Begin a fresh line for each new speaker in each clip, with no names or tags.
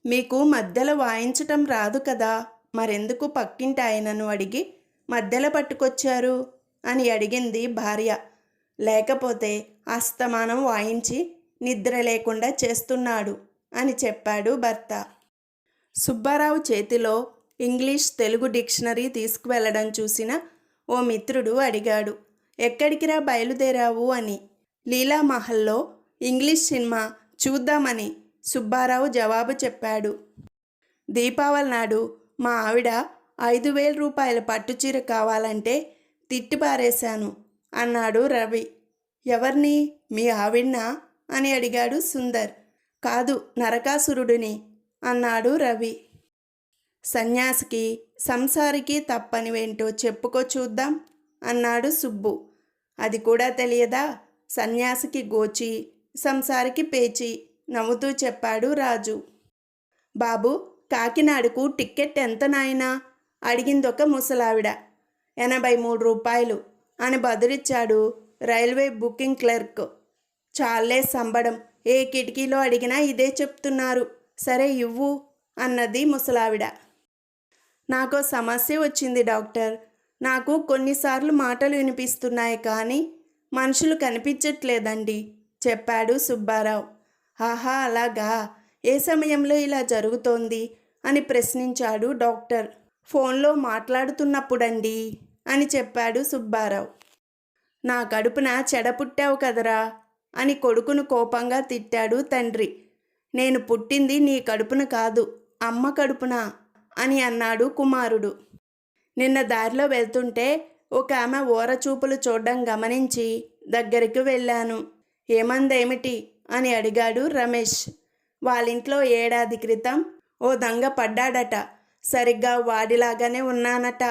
మీకు మధ్యలో వాయించటం రాదు కదా, మరెందుకు పక్కింటి ఆయనను అడిగి మధ్యలో పట్టుకొచ్చారు అని అడిగింది భార్య. లేకపోతే అస్తమానం వాయించి నిద్ర లేకుండా చేస్తున్నాడు అని చెప్పాడు భర్త. సుబ్బారావు చేతిలో ఇంగ్లీష్ తెలుగు డిక్షనరీ తీసుకువెళ్ళడం చూసిన ఓ మిత్రుడు అడిగాడు, ఎక్కడికిరా బయలుదేరావు అని. లీలామహల్లో ఇంగ్లీష్ సినిమా చూద్దామని సుబ్బారావు జవాబు చెప్పాడు. దీపావళి నాడు మా ఆవిడ 5,000 రూపాయల పట్టుచీర కావాలంటే తిట్టిపారేశాను అన్నాడు రవి. ఎవరిని, మీ ఆవిడ్నా అని అడిగాడు సుందర్. కాదు, నరకాసురుడిని అన్నాడు రవి. సన్యాసికి సంసారికి తప్పనివేంటో చెప్పుకో చూద్దాం అన్నాడు సుబ్బు. అది కూడా తెలియదా, సన్యాసికి గోచి సంసారికి పేచి నవ్వుతూ చెప్పాడు రాజు. బాబు, కాకినాడకు టిక్కెట్ ఎంత నాయనా అడిగిందొక ముసలావిడ. 83 రూపాయలు అని బదులిచ్చాడు రైల్వే బుకింగ్ క్లర్క్. చాలే సంబడం, ఏ కిటికీలో అడిగినా ఇదే చెప్తున్నారు, సరే ఇవ్వు అన్నది ముసలావిడ. నాకో సమస్య వచ్చింది డాక్టర్. నాకు కొన్నిసార్లు మాటలు వినిపిస్తున్నాయి కానీ మనుషులు కనిపించట్లేదండి చెప్పాడు సుబ్బారావు. ఆహా, అలాగా, ఏ సమయంలో ఇలా జరుగుతోంది అని ప్రశ్నించాడు డాక్టర్. ఫోన్లో మాట్లాడుతున్నప్పుడండి అని చెప్పాడు సుబ్బారావు. నా కడుపున చెడపుట్టావు కదరా అని కొడుకును కోపంగా తిట్టాడు తండ్రి. నేను పుట్టింది నీ కడుపున కాదు, అమ్మ కడుపున అని అన్నాడు కుమారుడు. నిన్న దారిలో వెళ్తుంటే ఒక ఆమె ఓరచూపులు చూడడం గమనించి దగ్గరికి వెళ్ళాను. ఏమందేమిటి అని అడిగాడు రమేష్. వాళ్ళింట్లో ఏడాది క్రితం ఓ దొంగ పడ్డాడట, సరిగ్గా వాడిలాగానే ఉన్నానట,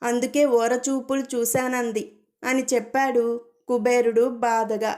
అందుకే ఓరచూపులు చూశానంది అని చెప్పాడు కుబేరుడు బాధగా.